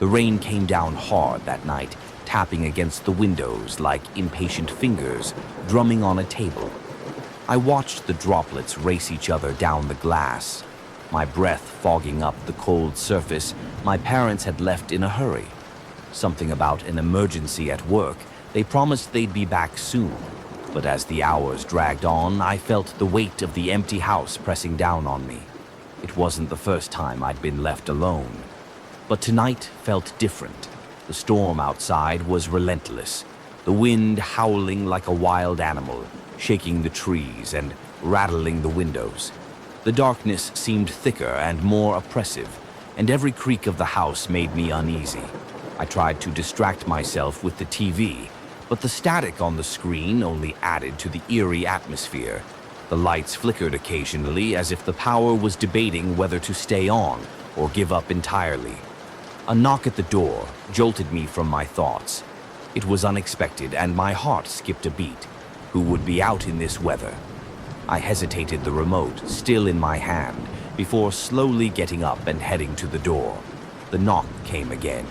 The rain came down hard that night, tapping against the windows like impatient fingers drumming on a table. I watched the droplets race each other down the glass, my breath fogging up the cold surface my parents had left in a hurry. Something about an emergency at work. They promised they'd be back soon. But as the hours dragged on, I felt the weight of the empty house pressing down on me. It wasn't the first time I'd been left alone. But tonight felt different. The storm outside was relentless, the wind howling like a wild animal, shaking the trees and rattling the windows. The darkness seemed thicker and more oppressive, and every creak of the house made me uneasy. I tried to distract myself with the TV, but the static on the screen only added to the eerie atmosphere. The lights flickered occasionally as if the power was debating whether to stay on or give up entirely. A knock at the door jolted me from my thoughts. It was unexpected, and my heart skipped a beat. Who would be out in this weather? I hesitated, the remote still in my hand, before slowly getting up and heading to the door. The knock came again,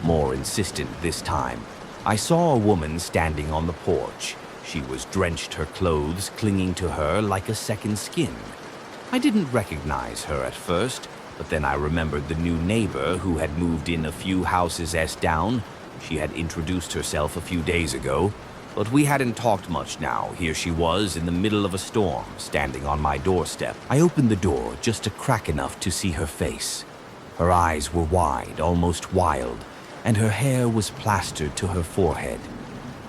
more insistent this time. I saw a woman standing on the porch. She was drenched, her clothes clinging to her like a second skin. I didn't recognize her at first, but then I remembered the new neighbor who had moved in a few houses down. She had introduced herself a few days ago, but we hadn't talked much now. Here she was in the middle of a storm, standing on my doorstep. I opened the door just a crack enough to see her face. Her eyes were wide, almost wild, and her hair was plastered to her forehead.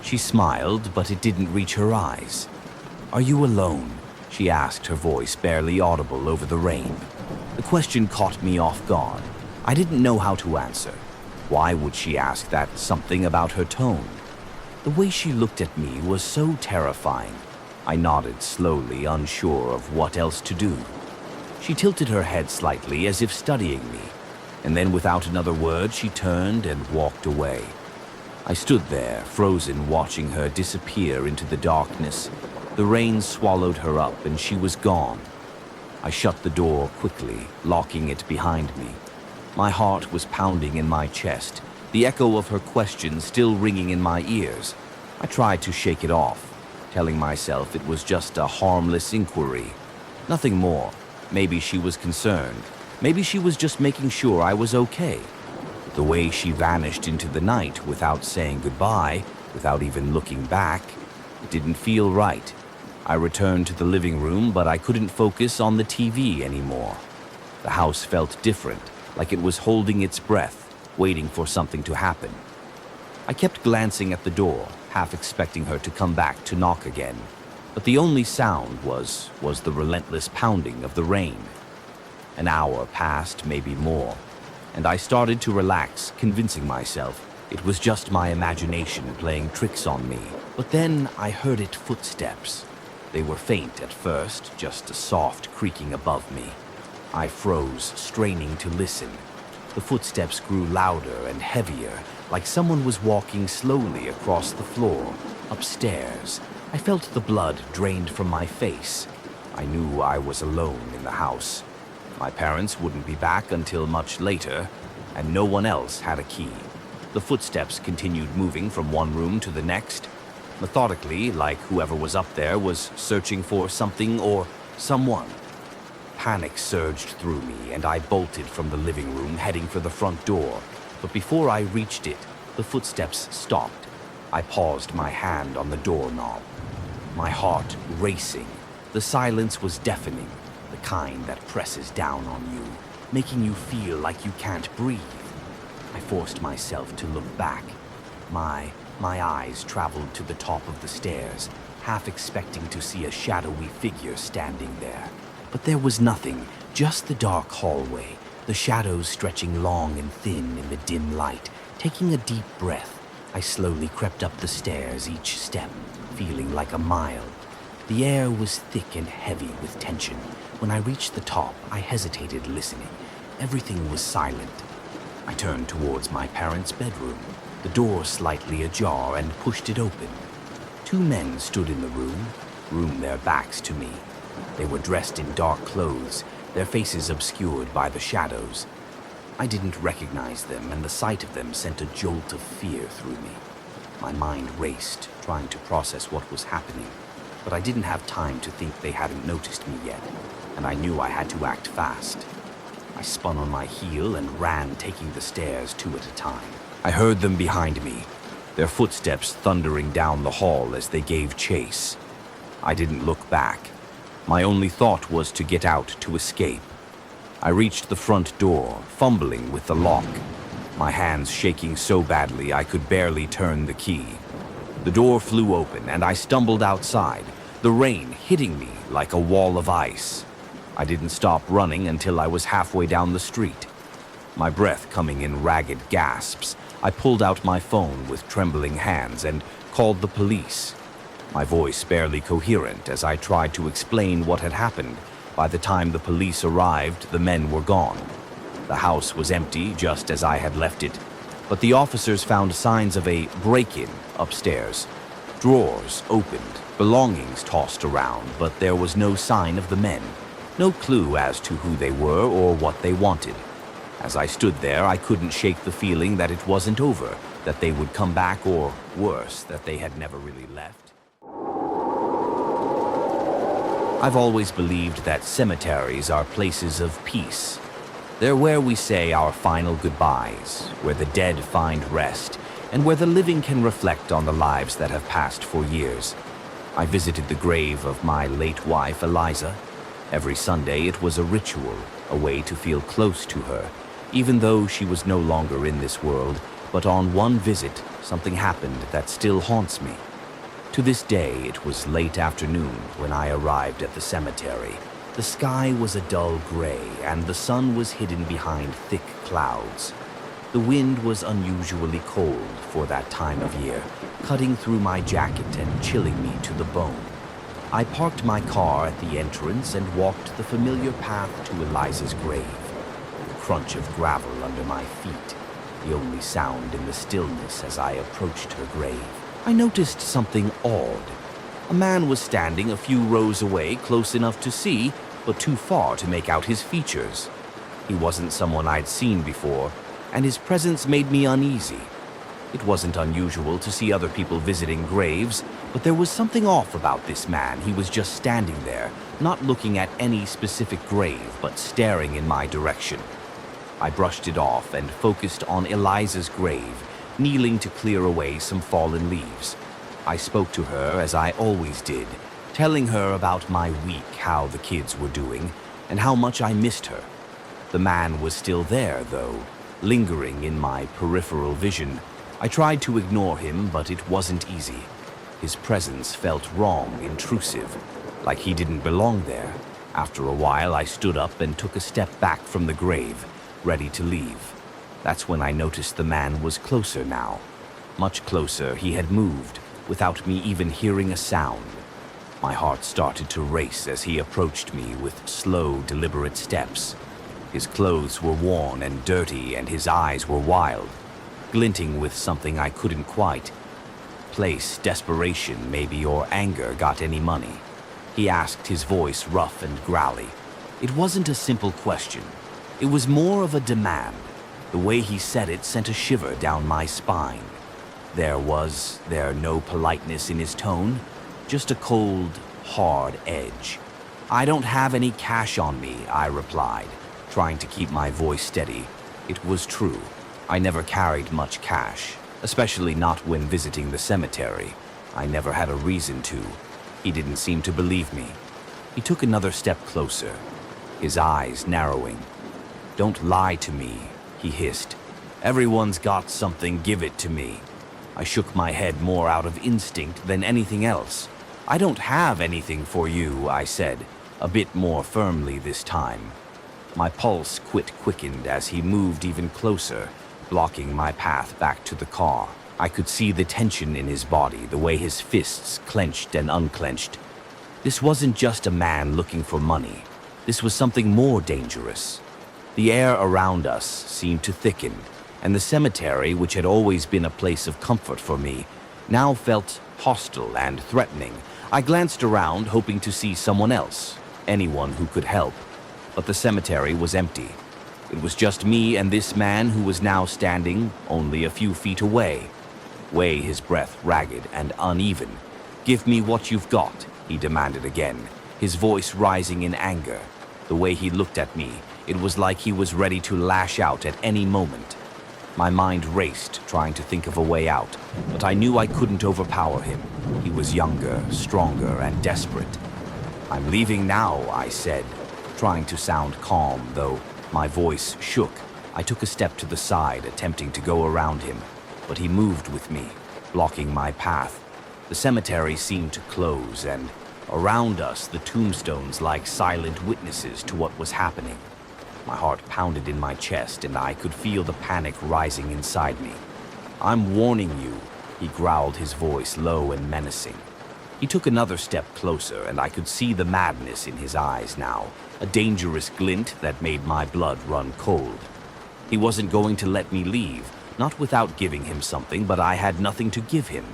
She smiled, but it didn't reach her eyes. "Are you alone?" she asked, her voice barely audible over the rain. The question caught me off guard. I didn't know how to answer. Why would she ask that? Something about her tone. The way she looked at me was so terrifying. I nodded slowly, unsure of what else to do. She tilted her head slightly as if studying me, and then without another word she turned and walked away. I stood there, frozen, watching her disappear into the darkness. The rain swallowed her up and she was gone. I shut the door quickly, locking it behind me. My heart was pounding in my chest, the echo of her question still ringing in my ears. I tried to shake it off, telling myself it was just a harmless inquiry. Nothing more. Maybe she was concerned. Maybe she was just making sure I was okay. The way she vanished into the night without saying goodbye, without even looking back, it didn't feel right. I returned to the living room, but I couldn't focus on the TV anymore. The house felt different, like it was holding its breath, waiting for something to happen. I kept glancing at the door, half expecting her to come back to knock again. But the only sound was the relentless pounding of the rain. An hour passed, maybe more, and I started to relax, convincing myself it was just my imagination playing tricks on me. But then I heard footsteps. They were faint at first, just a soft creaking above me. I froze, straining to listen. The footsteps grew louder and heavier, like someone was walking slowly across the floor, upstairs. I felt the blood drained from my face. I knew I was alone in the house. My parents wouldn't be back until much later, and no one else had a key. The footsteps continued moving from one room to the next, methodically, like whoever was up there was searching for something or someone. Panic surged through me, and I bolted from the living room, heading for the front door. But before I reached it, the footsteps stopped. I paused, my hand on the doorknob, my heart racing. The silence was deafening, the kind that presses down on you, making you feel like you can't breathe. I forced myself to look back. My eyes traveled to the top of the stairs, half expecting to see a shadowy figure standing there. But there was nothing, just the dark hallway, the shadows stretching long and thin in the dim light. Taking a deep breath, I slowly crept up the stairs, each step feeling like a mile. The air was thick and heavy with tension. When I reached the top, I hesitated, listening. Everything was silent. I turned towards my parents' bedroom, the door slightly ajar, and pushed it open. Two men stood in the room, their backs to me. They were dressed in dark clothes, their faces obscured by the shadows. I didn't recognize them, and the sight of them sent a jolt of fear through me. My mind raced, trying to process what was happening, but I didn't have time to think they hadn't noticed me yet, and I knew I had to act fast. I spun on my heel and ran, taking the stairs 2 at a time. I heard them behind me, their footsteps thundering down the hall as they gave chase. I didn't look back. My only thought was to get out to escape. I reached the front door, fumbling with the lock, my hands shaking so badly I could barely turn the key. The door flew open and I stumbled outside, the rain hitting me like a wall of ice. I didn't stop running until I was halfway down the street. My breath coming in ragged gasps, I pulled out my phone with trembling hands and called the police. My voice barely coherent as I tried to explain what had happened. By the time the police arrived, the men were gone. The house was empty, just as I had left it, but the officers found signs of a break-in upstairs. Drawers opened, belongings tossed around, but there was no sign of the men. No clue as to who they were or what they wanted. As I stood there, I couldn't shake the feeling that it wasn't over, that they would come back, or worse, that they had never really left. I've always believed that cemeteries are places of peace. They're where we say our final goodbyes, where the dead find rest, and where the living can reflect on the lives that have passed for years. I visited the grave of my late wife, Eliza. Every Sunday it was a ritual, a way to feel close to her, even though she was no longer in this world. But on one visit, something happened that still haunts me. To this day, it was late afternoon when I arrived at the cemetery. The sky was a dull gray, and the sun was hidden behind thick clouds. The wind was unusually cold for that time of year, cutting through my jacket and chilling me to the bone. I parked my car at the entrance and walked the familiar path to Eliza's grave. The crunch of gravel under my feet, the only sound in the stillness as I approached her grave. I noticed something odd. A man was standing a few rows away, close enough to see, but too far to make out his features. He wasn't someone I'd seen before, and his presence made me uneasy. It wasn't unusual to see other people visiting graves, but there was something off about this man. He was just standing there, not looking at any specific grave, but staring in my direction. I brushed it off and focused on Eliza's grave, kneeling to clear away some fallen leaves. I spoke to her as I always did, telling her about my week, how the kids were doing, and how much I missed her. The man was still there, though, lingering in my peripheral vision. I tried to ignore him, but it wasn't easy. His presence felt wrong, intrusive, like he didn't belong there. After a while, I stood up and took a step back from the grave, ready to leave. That's when I noticed the man was closer now. Much closer. He had moved, without me even hearing a sound. My heart started to race as he approached me with slow, deliberate steps. His clothes were worn and dirty, and his eyes were wild, glinting with something I couldn't quite place. Desperation, maybe, or anger got any money. He asked, his voice rough and growly. It wasn't a simple question. It was more of a demand. The way he said it sent a shiver down my spine. There was no politeness in his tone, just a cold, hard edge. "I don't have any cash on me," I replied, trying to keep my voice steady. It was true. I never carried much cash, especially not when visiting the cemetery. I never had a reason to. He didn't seem to believe me. He took another step closer, his eyes narrowing. "Don't lie to me," he hissed. "Everyone's got something, give it to me." I shook my head more out of instinct than anything else. "I don't have anything for you," I said, a bit more firmly this time. My pulse quickened as he moved even closer, blocking my path back to the car. I could see the tension in his body, the way his fists clenched and unclenched. This wasn't just a man looking for money. This was something more dangerous. The air around us seemed to thicken, and the cemetery, which had always been a place of comfort for me, now felt hostile and threatening. I glanced around, hoping to see someone else, anyone who could help, but the cemetery was empty. It was just me and this man who was now standing only a few feet away. Way his breath ragged and uneven. "Give me what you've got," he demanded again, his voice rising in anger. The way he looked at me, it was like he was ready to lash out at any moment. My mind raced, trying to think of a way out, but I knew I couldn't overpower him. He was younger, stronger, and desperate. "I'm leaving now," I said, trying to sound calm, though my voice shook. I took a step to the side, attempting to go around him, but he moved with me, blocking my path. The cemetery seemed to close, and around us the tombstones like silent witnesses to what was happening. My heart pounded in my chest, and I could feel the panic rising inside me. "I'm warning you," he growled, his voice low and menacing. He took another step closer, and I could see the madness in his eyes now, a dangerous glint that made my blood run cold. He wasn't going to let me leave, not without giving him something, but I had nothing to give him.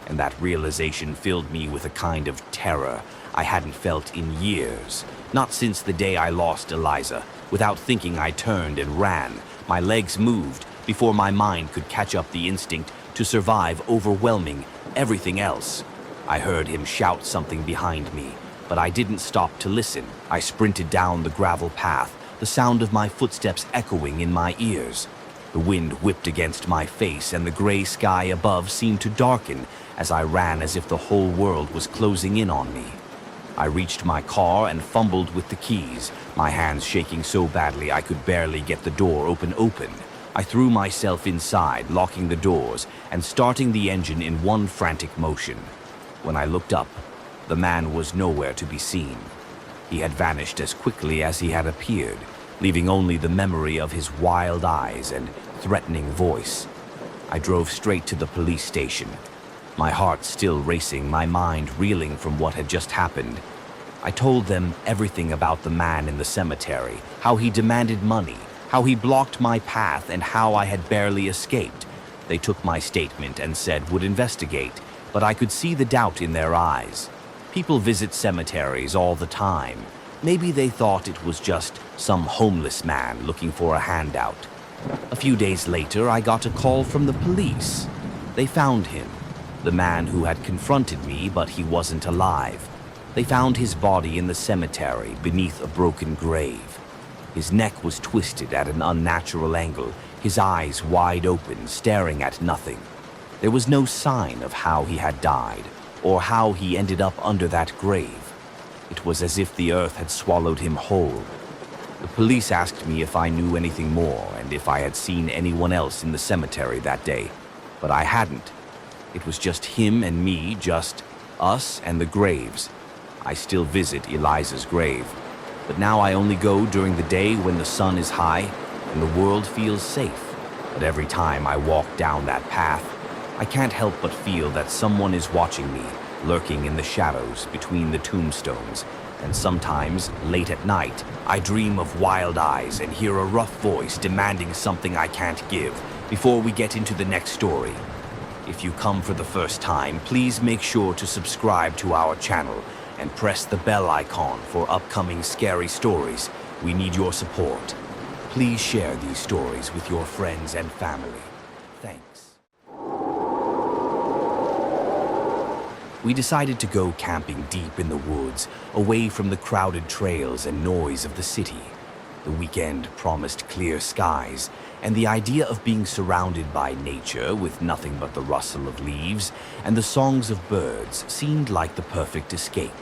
And that realization filled me with a kind of terror I hadn't felt in years, not since the day I lost Eliza. Without thinking, I turned and ran. My legs moved before my mind could catch up the instinct to survive, overwhelming everything else. I heard him shout something behind me, but I didn't stop to listen. I sprinted down the gravel path, the sound of my footsteps echoing in my ears. The wind whipped against my face, and the gray sky above seemed to darken as I ran, as if the whole world was closing in on me. I reached my car and fumbled with the keys, my hands shaking so badly I could barely get the door open. I threw myself inside, locking the doors and starting the engine in one frantic motion. When I looked up, the man was nowhere to be seen. He had vanished as quickly as he had appeared, leaving only the memory of his wild eyes and threatening voice. I drove straight to the police station, my heart still racing, my mind reeling from what had just happened. I told them everything about the man in the cemetery, how he demanded money, how he blocked my path, and how I had barely escaped. They took my statement and said would investigate, but I could see the doubt in their eyes. People visit cemeteries all the time. Maybe they thought it was just some homeless man looking for a handout. A few days later, I got a call from the police. They found him, the man who had confronted me, but he wasn't alive. They found his body in the cemetery beneath a broken grave. His neck was twisted at an unnatural angle, his eyes wide open, staring at nothing. There was no sign of how he had died, or how he ended up under that grave. It was as if the earth had swallowed him whole. The police asked me if I knew anything more and if I had seen anyone else in the cemetery that day, but I hadn't. It was just him and me, just us and the graves. I still visit Eliza's grave, but now I only go during the day when the sun is high and the world feels safe. But every time I walk down that path, I can't help but feel that someone is watching me, lurking in the shadows between the tombstones. And sometimes, late at night, I dream of wild eyes and hear a rough voice demanding something I can't give. Before we get into the next story, if you come for the first time, please make sure to subscribe to our channel and press the bell icon for upcoming scary stories. We need your support. Please share these stories with your friends and family. Thanks. We decided to go camping deep in the woods, away from the crowded trails and noise of the city. The weekend promised clear skies, and the idea of being surrounded by nature with nothing but the rustle of leaves and the songs of birds seemed like the perfect escape.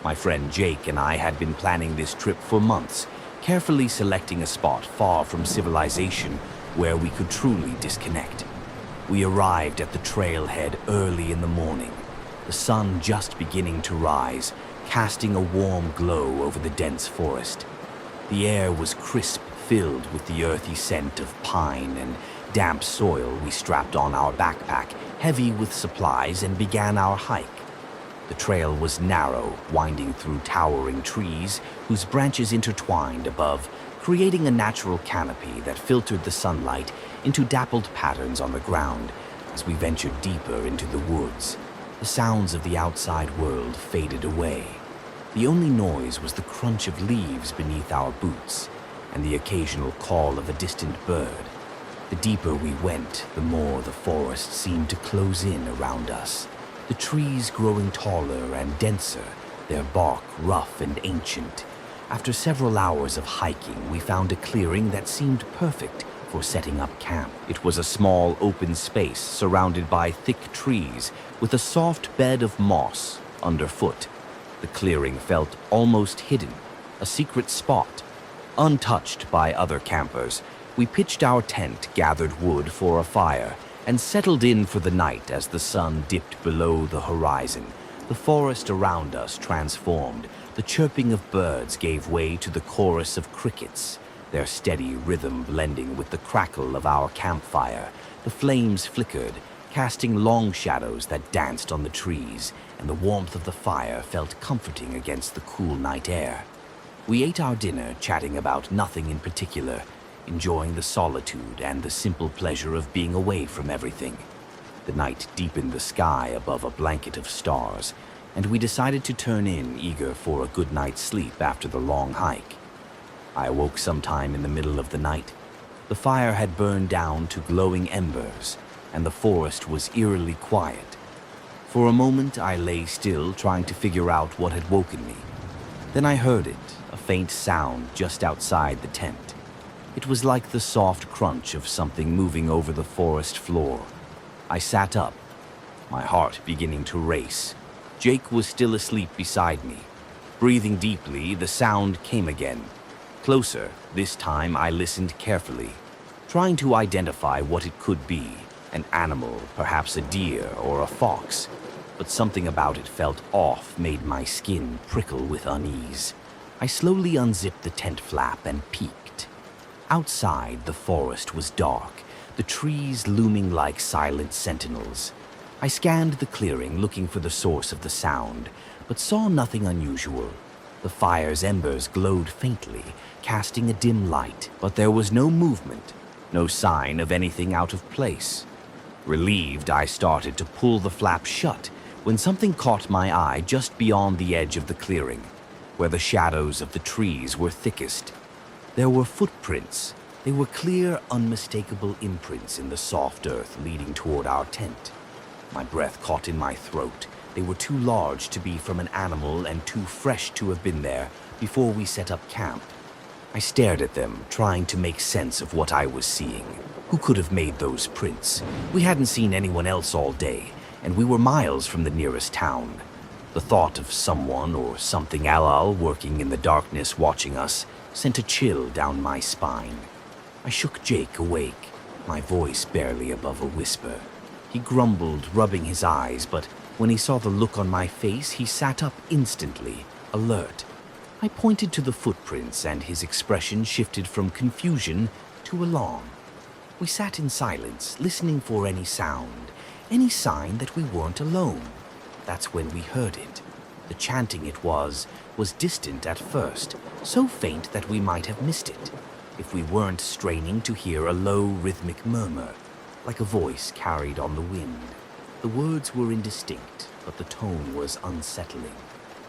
My friend Jake and I had been planning this trip for months, carefully selecting a spot far from civilization where we could truly disconnect. We arrived at the trailhead early in the morning, the sun just beginning to rise, casting a warm glow over the dense forest. The air was crisp, filled with the earthy scent of pine and damp soil. We strapped on our backpack, heavy with supplies, and began our hike. The trail was narrow, winding through towering trees whose branches intertwined above, creating a natural canopy that filtered the sunlight into dappled patterns on the ground. As we ventured deeper into the woods, the sounds of the outside world faded away. The only noise was the crunch of leaves beneath our boots, and the occasional call of a distant bird. The deeper we went, the more the forest seemed to close in around us, the trees growing taller and denser, their bark rough and ancient. After several hours of hiking, we found a clearing that seemed perfect for setting up camp. It was a small open space surrounded by thick trees with a soft bed of moss underfoot. The clearing felt almost hidden, a secret spot. Untouched by other campers, we pitched our tent, gathered wood for a fire, and settled in for the night as the sun dipped below the horizon. The forest around us transformed. The chirping of birds gave way to the chorus of crickets, their steady rhythm blending with the crackle of our campfire. The flames flickered, casting long shadows that danced on the trees, and the warmth of the fire felt comforting against the cool night air. We ate our dinner, chatting about nothing in particular, enjoying the solitude and the simple pleasure of being away from everything. The night deepened the sky above a blanket of stars, and we decided to turn in, eager for a good night's sleep after the long hike. I awoke sometime in the middle of the night. The fire had burned down to glowing embers, and the forest was eerily quiet. For a moment I lay still, trying to figure out what had woken me. Then I heard it, a faint sound just outside the tent. It was like the soft crunch of something moving over the forest floor. I sat up, my heart beginning to race. Jake was still asleep beside me. Breathing deeply, the sound came again. Closer, this time I listened carefully, trying to identify what it could be. An animal, perhaps a deer or a fox. But something about it felt off, made my skin prickle with unease. I slowly unzipped the tent flap and peeked. Outside, the forest was dark, the trees looming like silent sentinels. I scanned the clearing, looking for the source of the sound, but saw nothing unusual. The fire's embers glowed faintly, casting a dim light, but there was no movement, no sign of anything out of place. Relieved, I started to pull the flap shut when something caught my eye just beyond the edge of the clearing, where the shadows of the trees were thickest. There were footprints. They were clear, unmistakable imprints in the soft earth leading toward our tent. My breath caught in my throat. They were too large to be from an animal and too fresh to have been there before we set up camp. I stared at them, trying to make sense of what I was seeing. Who could have made those prints? We hadn't seen anyone else all day, and we were miles from the nearest town. The thought of someone or something Alal working in the darkness watching us sent a chill down my spine. I shook Jake awake, my voice barely above a whisper. He grumbled, rubbing his eyes, but when he saw the look on my face, he sat up instantly, alert. I pointed to the footprints, and his expression shifted from confusion to alarm. We sat in silence, listening for any sound, any sign that we weren't alone. That's when we heard it. The chanting it was distant at first, so faint that we might have missed it, if we weren't straining to hear a low rhythmic murmur, like a voice carried on the wind. The words were indistinct, but the tone was unsettling,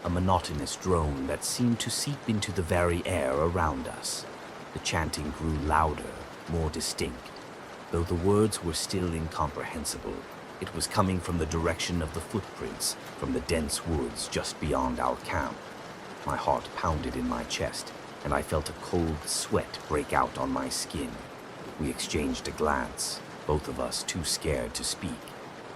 a monotonous drone that seemed to seep into the very air around us. The chanting grew louder, more distinct, though the words were still incomprehensible. It was coming from the direction of the footprints, from the dense woods just beyond our camp. My heart pounded in my chest, and I felt a cold sweat break out on my skin. We exchanged a glance, both of us too scared to speak.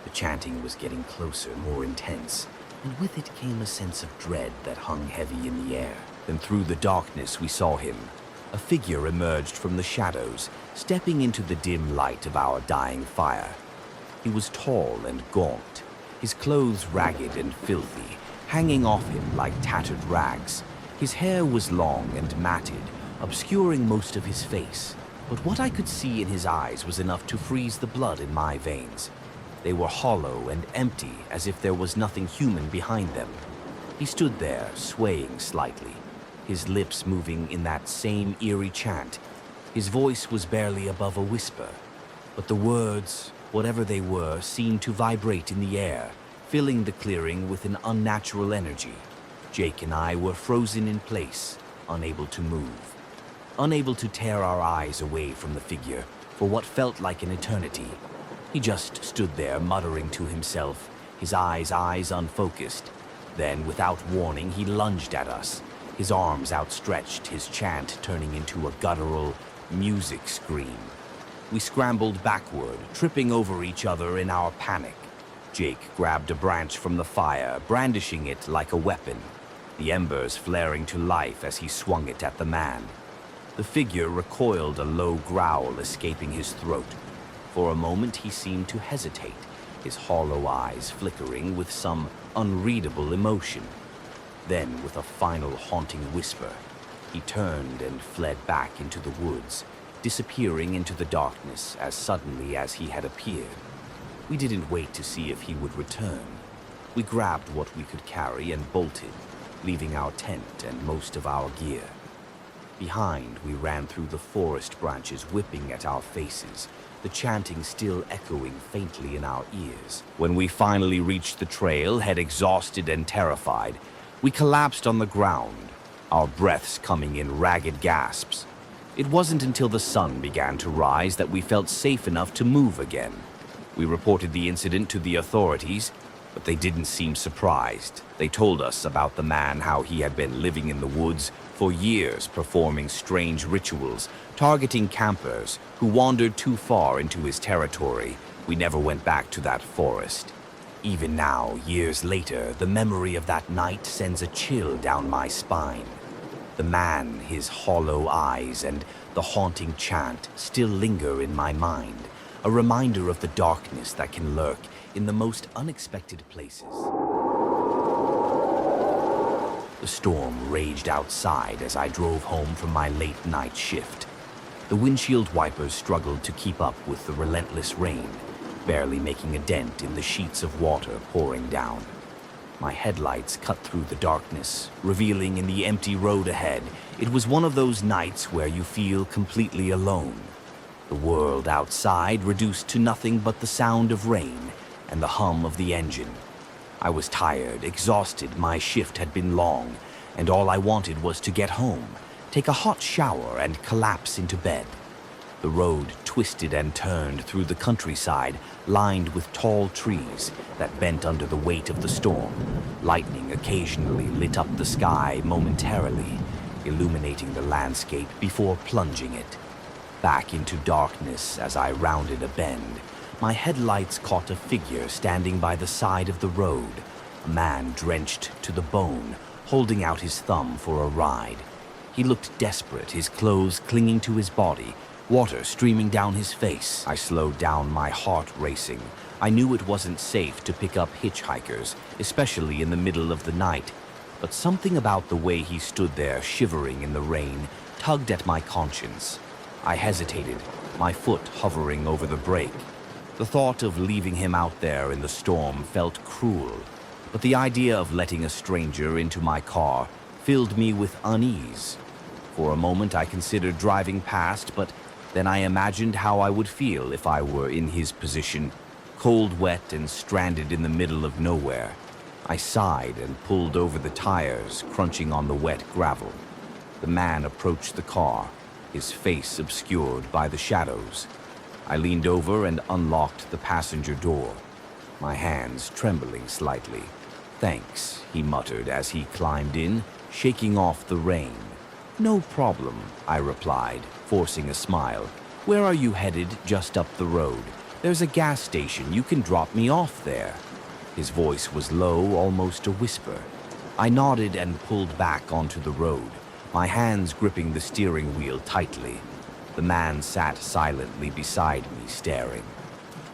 The chanting was getting closer, more intense, and with it came a sense of dread that hung heavy in the air. Then through the darkness we saw him. A figure emerged from the shadows, stepping into the dim light of our dying fire. He was tall and gaunt, his clothes ragged and filthy, hanging off him like tattered rags. His hair was long and matted, obscuring most of his face, but what I could see in his eyes was enough to freeze the blood in my veins. They were hollow and empty, as if there was nothing human behind them. He stood there, swaying slightly, his lips moving in that same eerie chant. His voice was barely above a whisper, but the words, whatever they were, seemed to vibrate in the air, filling the clearing with an unnatural energy. Jake and I were frozen in place, unable to move. unable to tear our eyes away from the figure for what felt like an eternity. He just stood there muttering to himself, his eyes unfocused. Then, without warning, he lunged at us, his arms outstretched, his chant turning into a guttural music scream. We scrambled backward, tripping over each other in our panic. Jake grabbed a branch from the fire, brandishing it like a weapon, the embers flaring to life as he swung it at the man. The figure recoiled, a low growl escaping his throat. For a moment he seemed to hesitate, his hollow eyes flickering with some unreadable emotion. Then, with a final haunting whisper, he turned and fled back into the woods, disappearing into the darkness as suddenly as he had appeared. We didn't wait to see if he would return. We grabbed what we could carry and bolted, leaving our tent and most of our gear. Behind, we ran through the forest branches, whipping at our faces, the chanting still echoing faintly in our ears. When we finally reached the trail, head exhausted and terrified, we collapsed on the ground, our breaths coming in ragged gasps. It wasn't until the sun began to rise that we felt safe enough to move again. We reported the incident to the authorities, but they didn't seem surprised. They told us about the man, how he had been living in the woods for years, performing strange rituals, targeting campers who wandered too far into his territory. We never went back to that forest. Even now, years later, the memory of that night sends a chill down my spine. The man, his hollow eyes, and the haunting chant still linger in my mind, a reminder of the darkness that can lurk in the most unexpected places. The storm raged outside as I drove home from my late night shift. The windshield wipers struggled to keep up with the relentless rain, barely making a dent in the sheets of water pouring down. My headlights cut through the darkness, revealing in the empty road ahead. It was one of those nights where you feel completely alone. The world outside reduced to nothing but the sound of rain and the hum of the engine. I was tired, exhausted, my shift had been long, and all I wanted was to get home, take a hot shower, and collapse into bed. The road twisted and turned through the countryside, lined with tall trees that bent under the weight of the storm. Lightning occasionally lit up the sky momentarily, illuminating the landscape before plunging it back into darkness. As I rounded a bend, my headlights caught a figure standing by the side of the road, a man drenched to the bone, holding out his thumb for a ride. He looked desperate, his clothes clinging to his body, water streaming down his face. I slowed down, my heart racing. I knew it wasn't safe to pick up hitchhikers, especially in the middle of the night, but something about the way he stood there, shivering in the rain, tugged at my conscience. I hesitated, my foot hovering over the brake. The thought of leaving him out there in the storm felt cruel, but the idea of letting a stranger into my car filled me with unease. For a moment I considered driving past, but then I imagined how I would feel if I were in his position, cold, wet, and stranded in the middle of nowhere. I sighed and pulled over the tires, crunching on the wet gravel. The man approached the car, his face obscured by the shadows. I leaned over and unlocked the passenger door, my hands trembling slightly. "Thanks," he muttered as he climbed in, shaking off the rain. "No problem," I replied, forcing a smile. "Where are you headed?" "Just up the road. There's a gas station. You can drop me off there." His voice was low, almost a whisper. I nodded and pulled back onto the road, my hands gripping the steering wheel tightly. The man sat silently beside me, staring.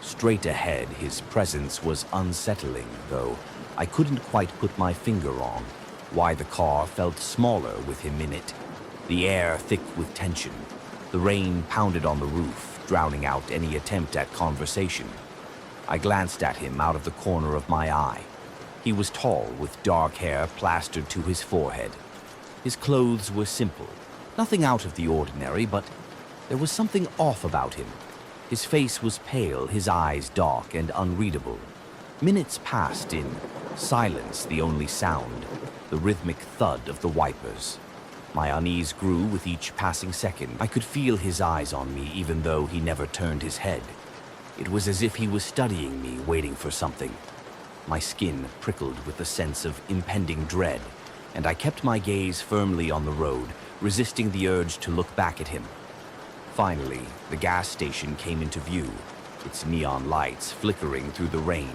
Straight ahead, his presence was unsettling, though I couldn't quite put my finger on why the car felt smaller with him in it. The air thick with tension. The rain pounded on the roof, drowning out any attempt at conversation. I glanced at him out of the corner of my eye. He was tall, with dark hair plastered to his forehead. His clothes were simple, nothing out of the ordinary, but there was something off about him. His face was pale, his eyes dark and unreadable. Minutes passed in silence, the only sound, the rhythmic thud of the wipers. My unease grew with each passing second. I could feel his eyes on me even though he never turned his head. It was as if he was studying me, waiting for something. My skin prickled with a sense of impending dread, and I kept my gaze firmly on the road, resisting the urge to look back at him. Finally, the gas station came into view, its neon lights flickering through the rain.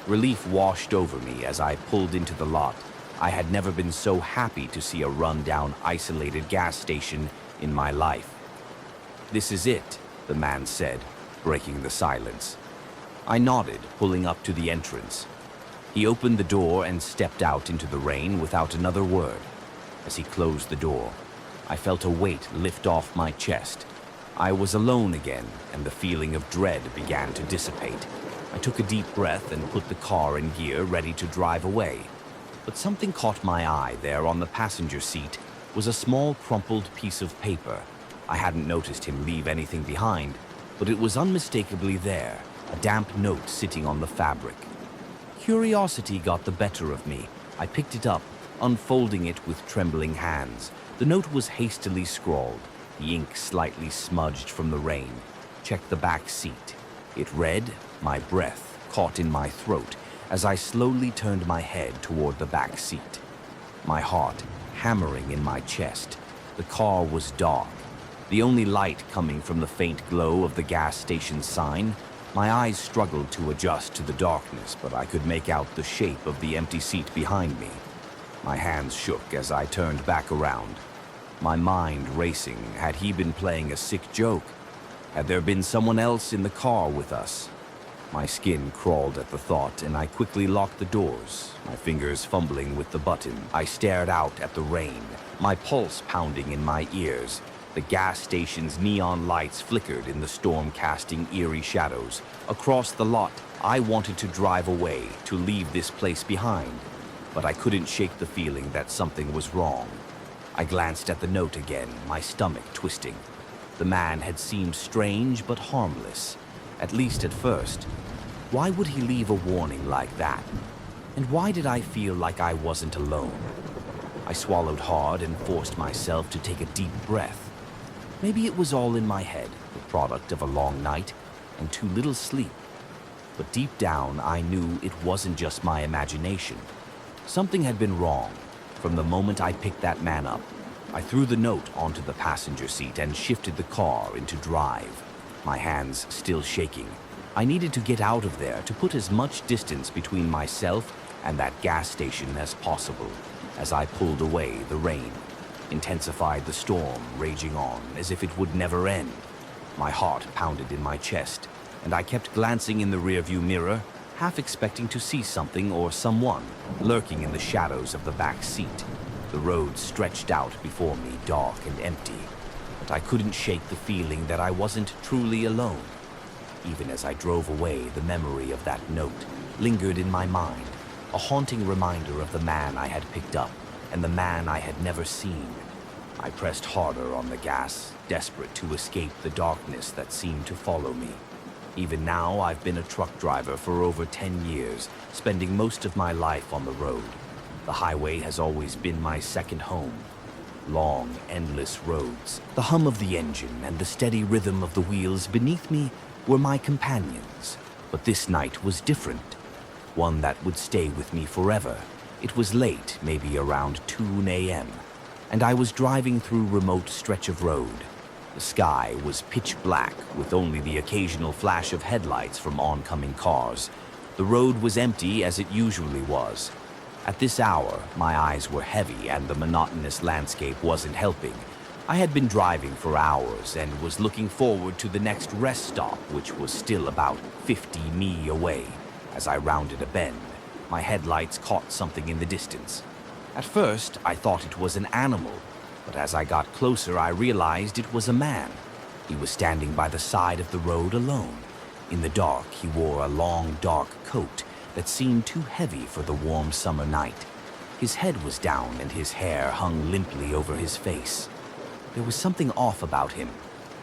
Relief washed over me as I pulled into the lot. I had never been so happy to see a run-down, isolated gas station in my life. "This is it," the man said, breaking the silence. I nodded, pulling up to the entrance. He opened the door and stepped out into the rain without another word. As he closed the door, I felt a weight lift off my chest. I was alone again, and the feeling of dread began to dissipate. I took a deep breath and put the car in gear, ready to drive away. But something caught my eye. There on the passenger seat was a small crumpled piece of paper. I hadn't noticed him leave anything behind, but it was unmistakably there, a damp note sitting on the fabric. Curiosity got the better of me. I picked it up, unfolding it with trembling hands. The note was hastily scrawled, the ink slightly smudged from the rain. Check the back seat. It read, my breath caught in my throat as I slowly turned my head toward the back seat. My heart hammering in my chest. The car was dark, the only light coming from the faint glow of the gas station sign. My eyes struggled to adjust to the darkness, but I could make out the shape of the empty seat behind me. My hands shook as I turned back around, my mind racing. Had he been playing a sick joke? Had there been someone else in the car with us? My skin crawled at the thought, and I quickly locked the doors, my fingers fumbling with the button. I stared out at the rain, my pulse pounding in my ears. The gas station's neon lights flickered in the storm, casting eerie shadows. Across the lot, I wanted to drive away, to leave this place behind, but I couldn't shake the feeling that something was wrong. I glanced at the note again, my stomach twisting. The man had seemed strange but harmless, at least at first. Why would he leave a warning like that? And why did I feel like I wasn't alone? I swallowed hard and forced myself to take a deep breath. Maybe it was all in my head, the product of a long night and too little sleep. But deep down, I knew it wasn't just my imagination. Something had been wrong from the moment I picked that man up. I threw the note onto the passenger seat and shifted the car into drive, my hands still shaking. I needed to get out of there, to put as much distance between myself and that gas station as possible. As I pulled away, the rain intensified, the storm raging on as if it would never end. My heart pounded in my chest, and I kept glancing in the rearview mirror, half expecting to see something or someone lurking in the shadows of the back seat. The road stretched out before me, dark and empty, but I couldn't shake the feeling that I wasn't truly alone. Even as I drove away, the memory of that note lingered in my mind, a haunting reminder of the man I had picked up and the man I had never seen. I pressed harder on the gas, desperate to escape the darkness that seemed to follow me. Even now, I've been a truck driver for over 10 years, spending most of my life on the road. The highway has always been my second home. Long, endless roads, the hum of the engine and the steady rhythm of the wheels beneath me were my companions. But this night was different, one that would stay with me forever. It was late, maybe around 2 a.m., and I was driving through a remote stretch of road. The sky was pitch black, with only the occasional flash of headlights from oncoming cars. The road was empty, as it usually was. At this hour, my eyes were heavy, and the monotonous landscape wasn't helping. I had been driving for hours and was looking forward to the next rest stop, which was still about 50 mi away. As I rounded a bend, my headlights caught something in the distance. At first, I thought it was an animal, but as I got closer, I realized it was a man. He was standing by the side of the road alone. In the dark, he wore a long, dark coat that seemed too heavy for the warm summer night. His head was down and his hair hung limply over his face. There was something off about him.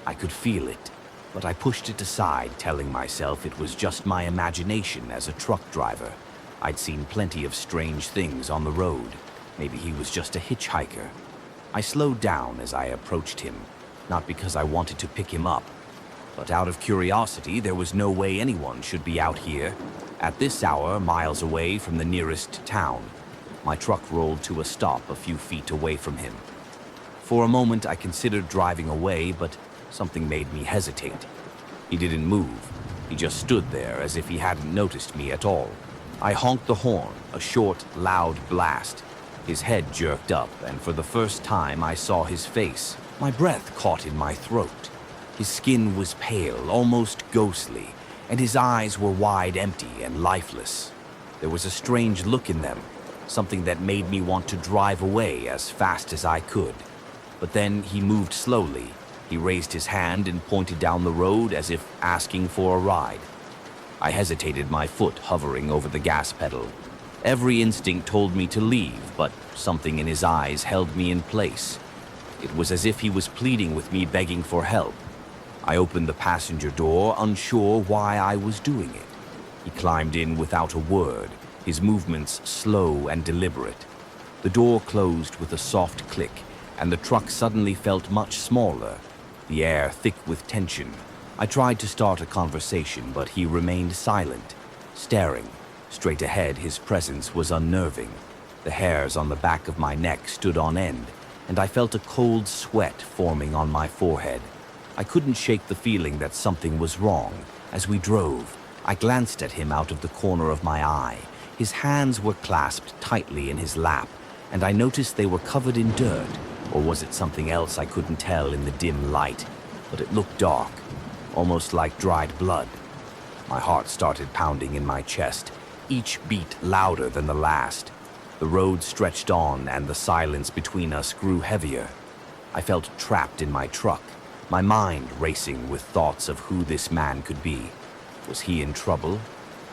I could feel it, but I pushed it aside, telling myself it was just my imagination as a truck driver. I'd seen plenty of strange things on the road. Maybe he was just a hitchhiker. I slowed down as I approached him, not because I wanted to pick him up, but out of curiosity. There was no way anyone should be out here at this hour, miles away from the nearest town. My truck rolled to a stop a few feet away from him. For a moment, I considered driving away, but something made me hesitate. He didn't move. He just stood there as if he hadn't noticed me at all. I honked the horn, a short, loud blast. His head jerked up, and for the first time I saw his face. My breath caught in my throat. His skin was pale, almost ghostly, and his eyes were wide, empty, and lifeless. There was a strange look in them, something that made me want to drive away as fast as I could. But then he moved slowly. He raised his hand and pointed down the road as if asking for a ride. I hesitated, my foot hovering over the gas pedal. Every instinct told me to leave, but something in his eyes held me in place. It was as if he was pleading with me, begging for help. I opened the passenger door, unsure why I was doing it. He climbed in without a word, his movements slow and deliberate. The door closed with a soft click, and the truck suddenly felt much smaller, the air thick with tension. I tried to start a conversation, but he remained silent, staring. Straight ahead, his presence was unnerving. The hairs on the back of my neck stood on end, and I felt a cold sweat forming on my forehead. I couldn't shake the feeling that something was wrong. As we drove, I glanced at him out of the corner of my eye. His hands were clasped tightly in his lap, and I noticed they were covered in dirt. Or was it something else? I couldn't tell in the dim light, but it looked dark, almost like dried blood. My heart started pounding in my chest, each beat louder than the last. The road stretched on, and the silence between us grew heavier. I felt trapped in my truck, my mind racing with thoughts of who this man could be. Was he in trouble,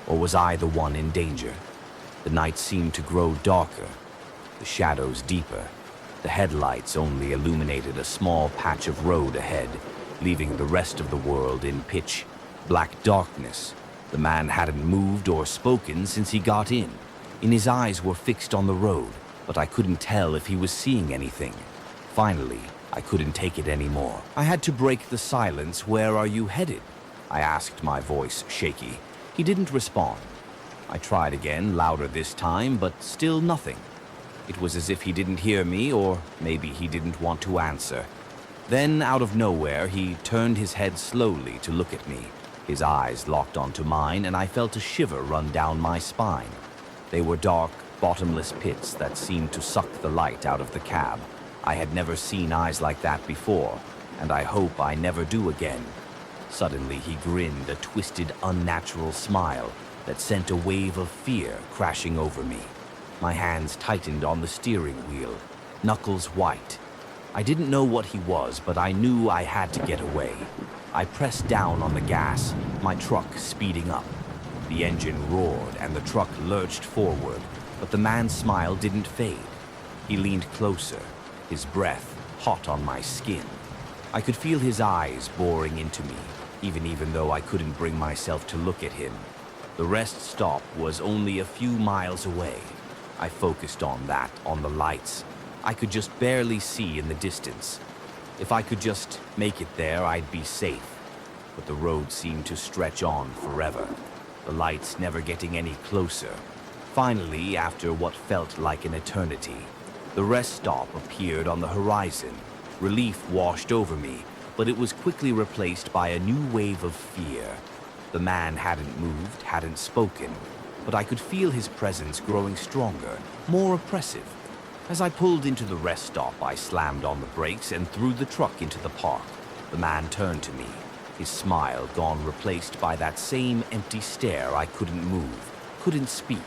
or was I the one in danger? The night seemed to grow darker, the shadows deeper. The headlights only illuminated a small patch of road ahead, leaving the rest of the world in pitch black darkness. The man hadn't moved or spoken since he got in. His eyes were fixed on the road, but I couldn't tell if he was seeing anything. Finally, I couldn't take it anymore. I had to break the silence. "Where are you headed?" I asked, my voice shaky. He didn't respond. I tried again, louder this time, but still nothing. It was as if he didn't hear me, or maybe he didn't want to answer. Then, out of nowhere, he turned his head slowly to look at me. His eyes locked onto mine, and I felt a shiver run down my spine. They were dark, bottomless pits that seemed to suck the light out of the cab. I had never seen eyes like that before, and I hope I never do again. Suddenly, he grinned, a twisted, unnatural smile that sent a wave of fear crashing over me. My hands tightened on the steering wheel, knuckles white. I didn't know what he was, but I knew I had to get away. I pressed down on the gas, my truck speeding up. The engine roared and the truck lurched forward, but the man's smile didn't fade. He leaned closer, his breath hot on my skin. I could feel his eyes boring into me, even though I couldn't bring myself to look at him. The rest stop was only a few miles away. I focused on that, on the lights. I could just barely see in the distance. If I could just make it there, I'd be safe. But the road seemed to stretch on forever, the lights never getting any closer. Finally, after what felt like an eternity, the rest stop appeared on the horizon. Relief washed over me, but it was quickly replaced by a new wave of fear. The man hadn't moved, hadn't spoken, but I could feel his presence growing stronger, more oppressive. As I pulled into the rest stop, I slammed on the brakes and threw the truck into the park. The man turned to me, his smile gone, replaced by that same empty stare. I couldn't move, couldn't speak.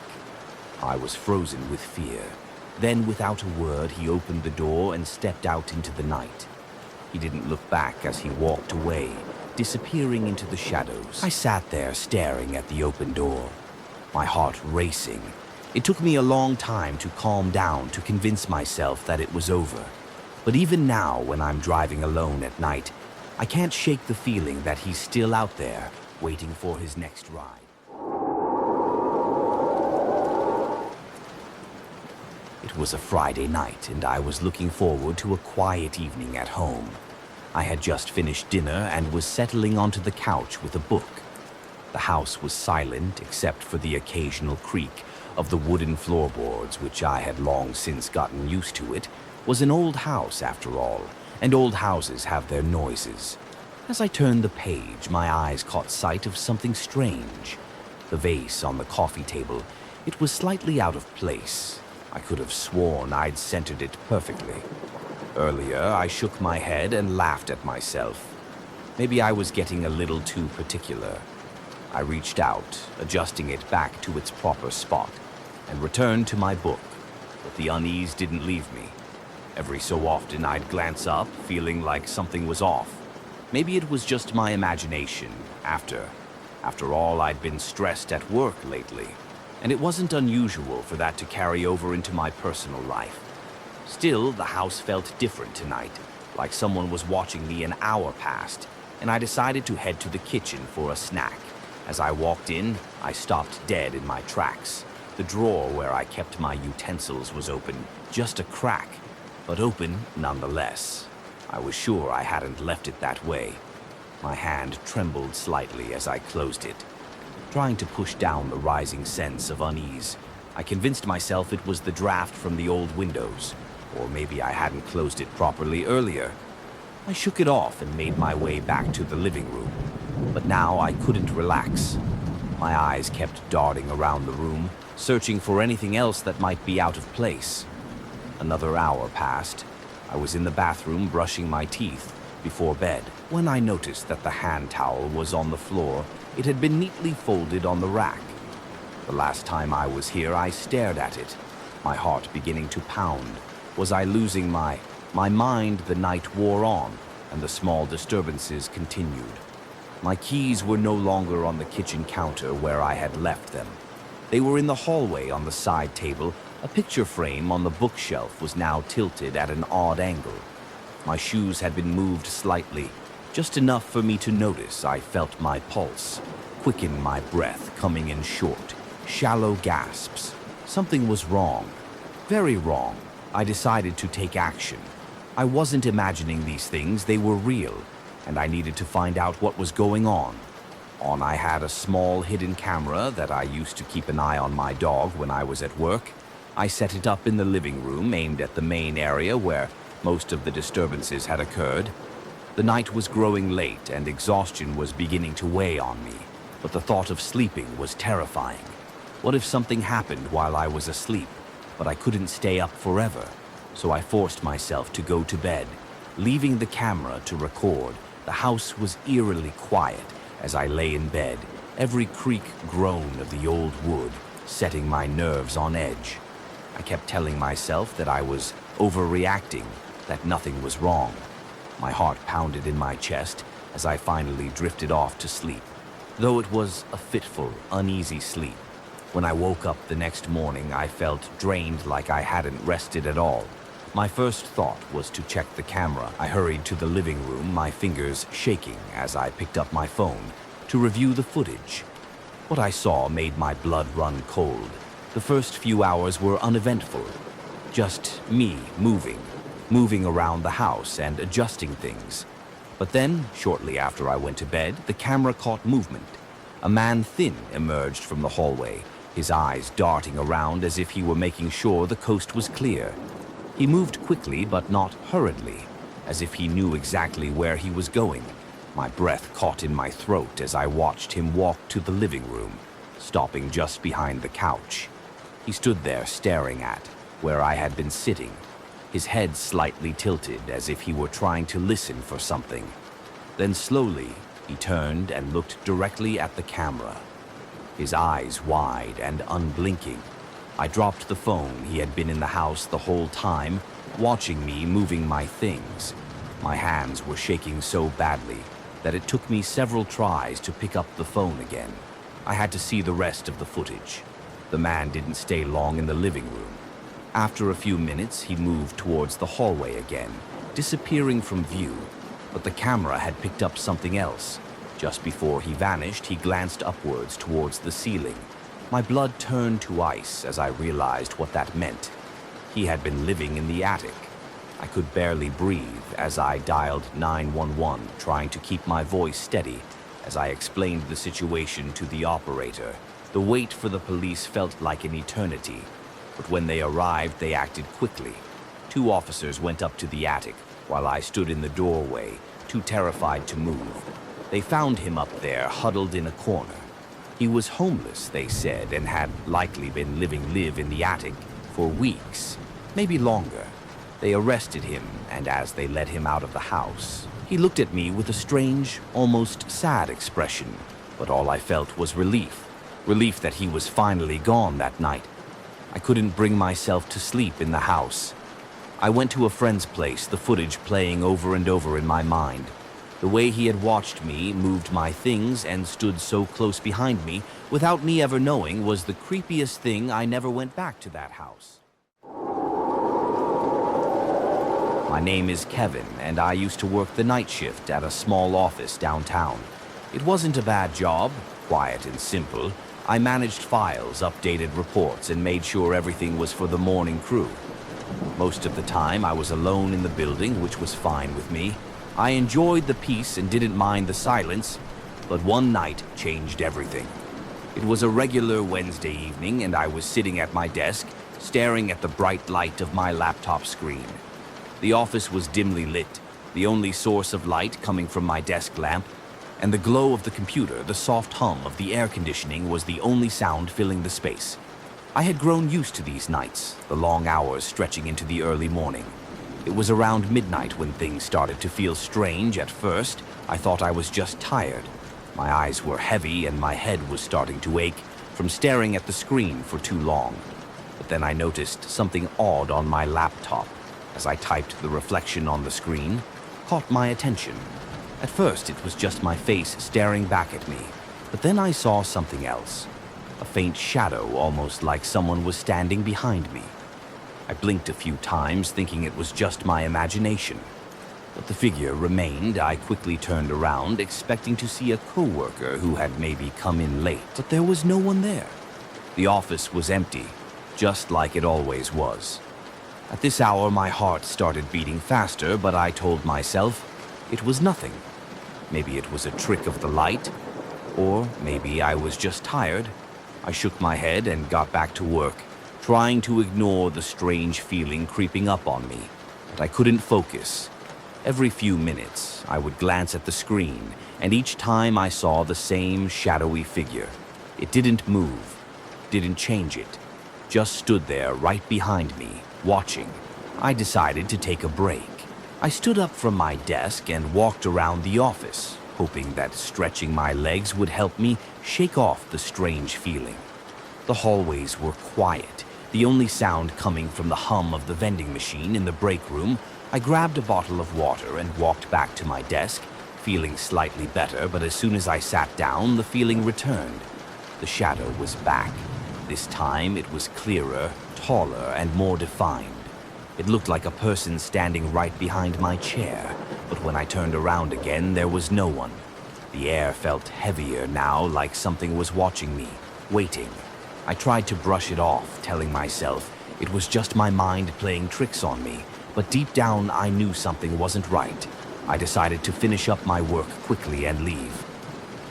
I was frozen with fear. Then, without a word, he opened the door and stepped out into the night. He didn't look back as he walked away, disappearing into the shadows. I sat there staring at the open door, my heart racing. It took me a long time to calm down, to convince myself that it was over. But even now, when I'm driving alone at night, I can't shake the feeling that he's still out there, waiting for his next ride. It was a Friday night, and I was looking forward to a quiet evening at home. I had just finished dinner and was settling onto the couch with a book. The house was silent except for the occasional creak of the wooden floorboards, which I had long since gotten used to. It was an old house after all, and old houses have their noises. As I turned the page, my eyes caught sight of something strange. The vase on the coffee table, it was slightly out of place. I could have sworn I'd centered it perfectly. Earlier, I shook my head and laughed at myself. Maybe I was getting a little too particular. I reached out, adjusting it back to its proper spot, and returned to my book, but the unease didn't leave me. Every so often, I'd glance up, feeling like something was off. Maybe it was just my imagination. After all, I'd been stressed at work lately, and it wasn't unusual for that to carry over into my personal life. Still, the house felt different tonight, like someone was watching me an hour past, and I decided to head to the kitchen for a snack. As I walked in, I stopped dead in my tracks. The drawer where I kept my utensils was open, just a crack, but open nonetheless. I was sure I hadn't left it that way. My hand trembled slightly as I closed it. Trying to push down the rising sense of unease, I convinced myself it was the draft from the old windows, or maybe I hadn't closed it properly earlier. I shook it off and made my way back to the living room, but now I couldn't relax. My eyes kept darting around the room, searching for anything else that might be out of place. Another hour passed. I was in the bathroom brushing my teeth before bed when I noticed that the hand towel was on the floor. It had been neatly folded on the rack. The last time I was here, I stared at it, my heart beginning to pound. Was I losing my mind? The night wore on, and the small disturbances continued. My keys were no longer on the kitchen counter where I had left them. They were in the hallway on the side table. A picture frame on the bookshelf was now tilted at an odd angle. My shoes had been moved slightly, just enough for me to notice. I felt my pulse, quicken my breath, coming in short, shallow gasps. Something was wrong, very wrong. I decided to take action. I wasn't imagining these things, they were real, and I needed to find out what was going on. I had a small hidden camera that I used to keep an eye on my dog when I was at work. I set it up in the living room, aimed at the main area where most of the disturbances had occurred. The night was growing late and exhaustion was beginning to weigh on me, but the thought of sleeping was terrifying. What if something happened while I was asleep? But I couldn't stay up forever, so I forced myself to go to bed, leaving the camera to record. The house was eerily quiet as I lay in bed, every creak groan of the old wood setting my nerves on edge. I kept telling myself that I was overreacting, that nothing was wrong. My heart pounded in my chest as I finally drifted off to sleep, though it was a fitful, uneasy sleep. When I woke up the next morning, I felt drained, like I hadn't rested at all. My first thought was to check the camera. I hurried to the living room, my fingers shaking as I picked up my phone to review the footage. What I saw made my blood run cold. The first few hours were uneventful. Just me moving around the house and adjusting things. But then, shortly after I went to bed, the camera caught movement. A man thin emerged from the hallway, his eyes darting around as if he were making sure the coast was clear. He moved quickly but not hurriedly, as if he knew exactly where he was going. My breath caught in my throat as I watched him walk to the living room, stopping just behind the couch. He stood there staring at where I had been sitting, his head slightly tilted as if he were trying to listen for something. Then slowly, he turned and looked directly at the camera, his eyes wide and unblinking. I dropped the phone. He had been in the house the whole time, watching me moving my things. My hands were shaking so badly that it took me several tries to pick up the phone again. I had to see the rest of the footage. The man didn't stay long in the living room. After a few minutes, he moved towards the hallway again, disappearing from view, but the camera had picked up something else. Just before he vanished, he glanced upwards towards the ceiling. My blood turned to ice as I realized what that meant. He had been living in the attic. I could barely breathe as I dialed 911, trying to keep my voice steady as I explained the situation to the operator. The wait for the police felt like an eternity, but when they arrived, they acted quickly. 2 officers went up to the attic while I stood in the doorway, too terrified to move. They found him up there, huddled in a corner. He was homeless, they said, and had likely been living in the attic for weeks, maybe longer. They arrested him, and as they led him out of the house, he looked at me with a strange, almost sad expression, but all I felt was relief. Relief that he was finally gone that night. I couldn't bring myself to sleep in the house. I went to a friend's place, the footage playing over and over in my mind. The way he had watched me, moved my things, and stood so close behind me without me ever knowing was the creepiest thing. I never went back to that house. My name is Kevin, and I used to work the night shift at a small office downtown. It wasn't a bad job, quiet and simple. I managed files, updated reports, and made sure everything was for the morning crew. Most of the time, I was alone in the building, which was fine with me. I enjoyed the peace and didn't mind the silence, but one night changed everything. It was a regular Wednesday evening, and I was sitting at my desk, staring at the bright light of my laptop screen. The office was dimly lit, the only source of light coming from my desk lamp, and the glow of the computer, the soft hum of the air conditioning was the only sound filling the space. I had grown used to these nights, the long hours stretching into the early morning. It was around midnight when things started to feel strange. At first, I thought I was just tired. My eyes were heavy and my head was starting to ache from staring at the screen for too long. But then I noticed something odd on my laptop. As I typed, the reflection on the screen caught my attention. At first, it was just my face staring back at me, but then I saw something else. A faint shadow, almost like someone was standing behind me. I blinked a few times, thinking it was just my imagination. But the figure remained. I quickly turned around, expecting to see a coworker who had maybe come in late, but there was no one there. The office was empty, just like it always was. At this hour, my heart started beating faster, but I told myself it was nothing. Maybe it was a trick of the light, or maybe I was just tired. I shook my head and got back to work, trying to ignore the strange feeling creeping up on me, but I couldn't focus. Every few minutes, I would glance at the screen, and each time I saw the same shadowy figure. It didn't move, didn't change it, just stood there right behind me, watching. I decided to take a break. I stood up from my desk and walked around the office, hoping that stretching my legs would help me shake off the strange feeling. The hallways were quiet, the only sound coming from the hum of the vending machine in the break room. I grabbed a bottle of water and walked back to my desk, feeling slightly better, but as soon as I sat down, the feeling returned. The shadow was back. This time it was clearer, taller, and more defined. It looked like a person standing right behind my chair, but when I turned around again, there was no one. The air felt heavier now, like something was watching me, waiting. I tried to brush it off, telling myself it was just my mind playing tricks on me, but deep down I knew something wasn't right. I decided to finish up my work quickly and leave.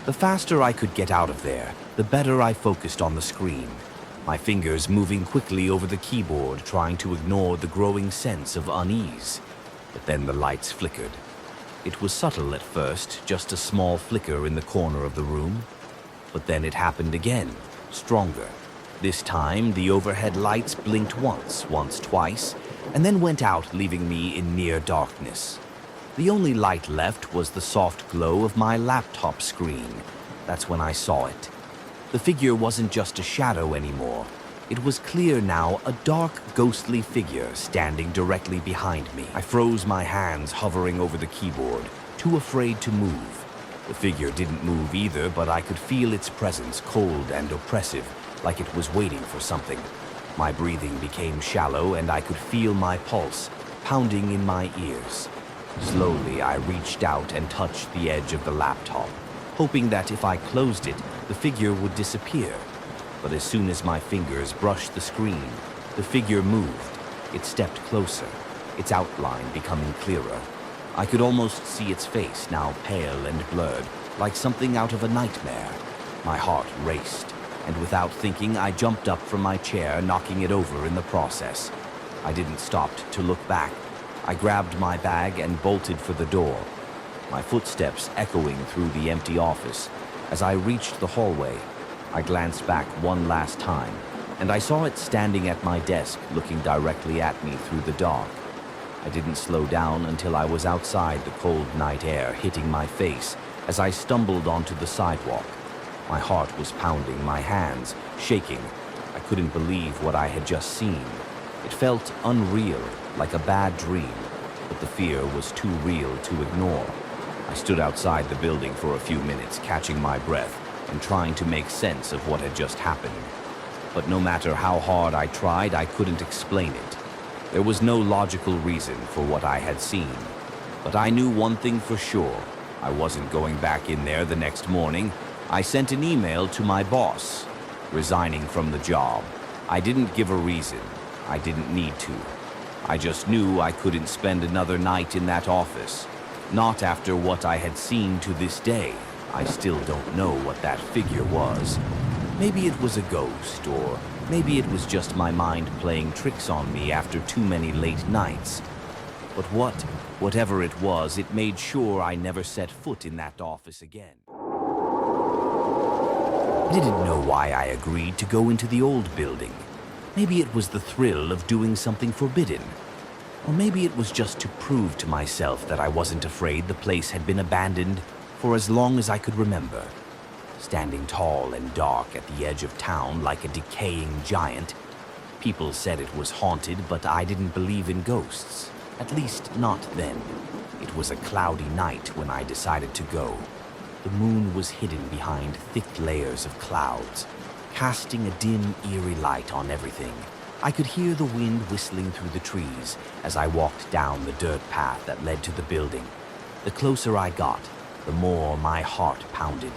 The faster I could get out of there, the better I focused on the screen, my fingers moving quickly over the keyboard, trying to ignore the growing sense of unease. But then the lights flickered. It was subtle at first, just a small flicker in the corner of the room. But then it happened again, stronger. This time, the overhead lights blinked once, twice, and then went out, leaving me in near darkness. The only light left was the soft glow of my laptop screen. That's when I saw it. The figure wasn't just a shadow anymore. It was clear now, a dark, ghostly figure standing directly behind me. I froze my hands, hovering over the keyboard, too afraid to move. The figure didn't move either, but I could feel its presence, cold and oppressive, like it was waiting for something. My breathing became shallow, and I could feel my pulse pounding in my ears. Slowly, I reached out and touched the edge of the laptop, hoping that if I closed it, the figure would disappear. But as soon as my fingers brushed the screen, the figure moved. It stepped closer, its outline becoming clearer. I could almost see its face, now pale and blurred, like something out of a nightmare. My heart raced, and without thinking, I jumped up from my chair, knocking it over in the process. I didn't stop to look back. I grabbed my bag and bolted for the door, my footsteps echoing through the empty office. As I reached the hallway, I glanced back one last time, and I saw it standing at my desk, looking directly at me through the dark. I didn't slow down until I was outside, the cold night air hitting my face as I stumbled onto the sidewalk. My heart was pounding, my hands shaking. I couldn't believe what I had just seen. It felt unreal, like a bad dream, but the fear was too real to ignore. I stood outside the building for a few minutes, catching my breath and trying to make sense of what had just happened. But no matter how hard I tried, I couldn't explain it. There was no logical reason for what I had seen. But I knew one thing for sure. I wasn't going back in there the next morning. I sent an email to my boss, resigning from the job. I didn't give a reason. I didn't need to. I just knew I couldn't spend another night in that office. Not after what I had seen to this day. I still don't know what that figure was. Maybe it was a ghost, or maybe it was just my mind playing tricks on me after too many late nights. But whatever it was, it made sure I never set foot in that office again. I didn't know why I agreed to go into the old building. Maybe it was the thrill of doing something forbidden. Or maybe it was just to prove to myself that I wasn't afraid the place had been abandoned for as long as I could remember. Standing tall and dark at the edge of town like a decaying giant. People said it was haunted, but I didn't believe in ghosts. At least not then. It was a cloudy night when I decided to go. The moon was hidden behind thick layers of clouds, casting a dim, eerie light on everything. I could hear the wind whistling through the trees as I walked down the dirt path that led to the building. The closer I got, the more my heart pounded.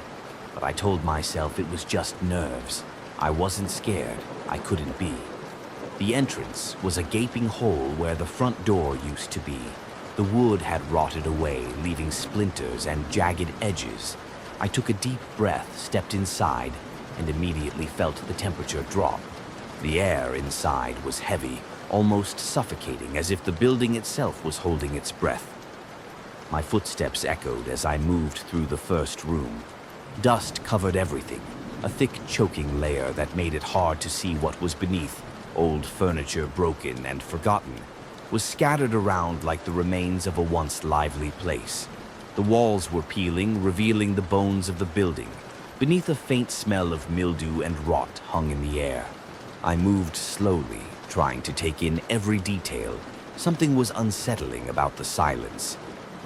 But I told myself it was just nerves. I wasn't scared. I couldn't be. The entrance was a gaping hole where the front door used to be. The wood had rotted away, leaving splinters and jagged edges. I took a deep breath, stepped inside, and immediately felt the temperature drop. The air inside was heavy, almost suffocating, as if the building itself was holding its breath. My footsteps echoed as I moved through the first room. Dust covered everything, a thick choking layer that made it hard to see what was beneath. Old furniture, broken and forgotten, was scattered around like the remains of a once lively place. The walls were peeling, revealing the bones of the building. Beneath, a faint smell of mildew and rot hung in the air. I moved slowly, trying to take in every detail. Something was unsettling about the silence,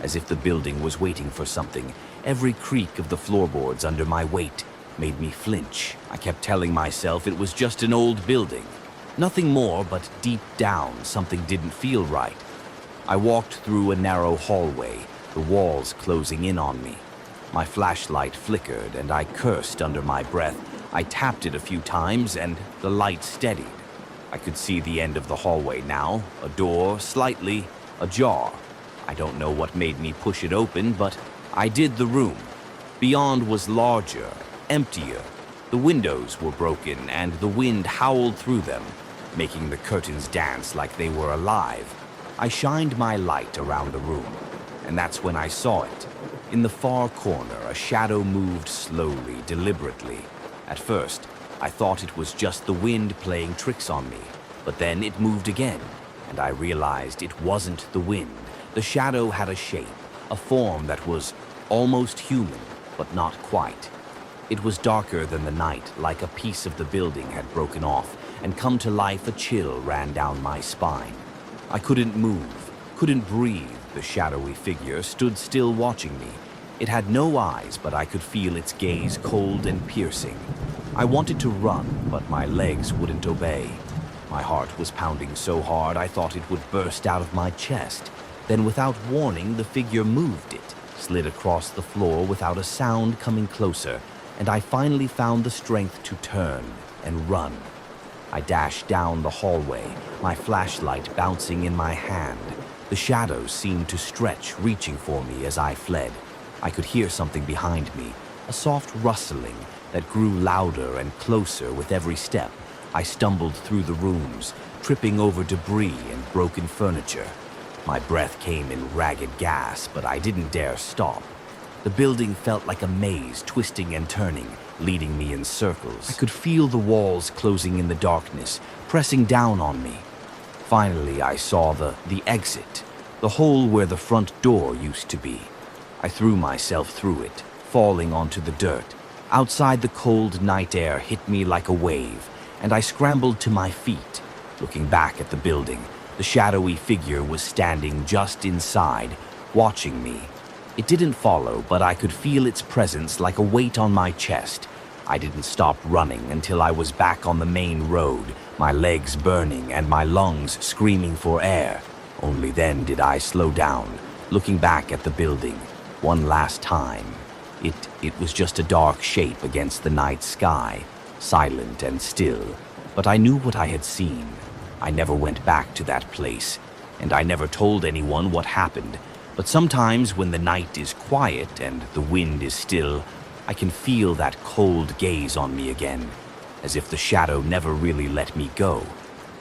as if the building was waiting for something. Every creak of the floorboards under my weight made me flinch. I kept telling myself it was just an old building. Nothing more, but deep down, something didn't feel right. I walked through a narrow hallway, the walls closing in on me. My flashlight flickered, and I cursed under my breath. I tapped it a few times, and the light steadied. I could see the end of the hallway now, a door slightly ajar. I don't know what made me push it open, but I did. The room beyond was larger, emptier. The windows were broken, and the wind howled through them, making the curtains dance like they were alive. I shined my light around the room, and that's when I saw it. In the far corner, a shadow moved slowly, deliberately. At first, I thought it was just the wind playing tricks on me, but then it moved again, and I realized it wasn't the wind. The shadow had a shape, a form that was almost human, but not quite. It was darker than the night, like a piece of the building had broken off and come to life. A chill ran down my spine. I couldn't move, couldn't breathe. The shadowy figure stood still watching me. It had no eyes, but I could feel its gaze, cold and piercing. I wanted to run, but my legs wouldn't obey. My heart was pounding so hard I thought it would burst out of my chest. Then, without warning, the figure moved. It slid across the floor without a sound, coming closer, and I finally found the strength to turn and run. I dashed down the hallway, my flashlight bouncing in my hand. The shadows seemed to stretch, reaching for me as I fled. I could hear something behind me, a soft rustling that grew louder and closer with every step. I stumbled through the rooms, tripping over debris and broken furniture. My breath came in ragged gasps, but I didn't dare stop. The building felt like a maze, twisting and turning, leading me in circles. I could feel the walls closing in the darkness, pressing down on me. Finally, I saw the exit, the hole where the front door used to be. I threw myself through it, falling onto the dirt. Outside, the cold night air hit me like a wave, and I scrambled to my feet. Looking back at the building, the shadowy figure was standing just inside, watching me. It didn't follow, but I could feel its presence like a weight on my chest. I didn't stop running until I was back on the main road, my legs burning and my lungs screaming for air. Only then did I slow down, looking back at the building one last time. It was just a dark shape against the night sky, silent and still. But I knew what I had seen. I never went back to that place, and I never told anyone what happened. But sometimes when the night is quiet and the wind is still, I can feel that cold gaze on me again, as if the shadow never really let me go.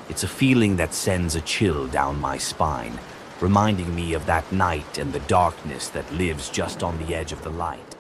It's a feeling that sends a chill down my spine, reminding me of that night and the darkness that lives just on the edge of the light.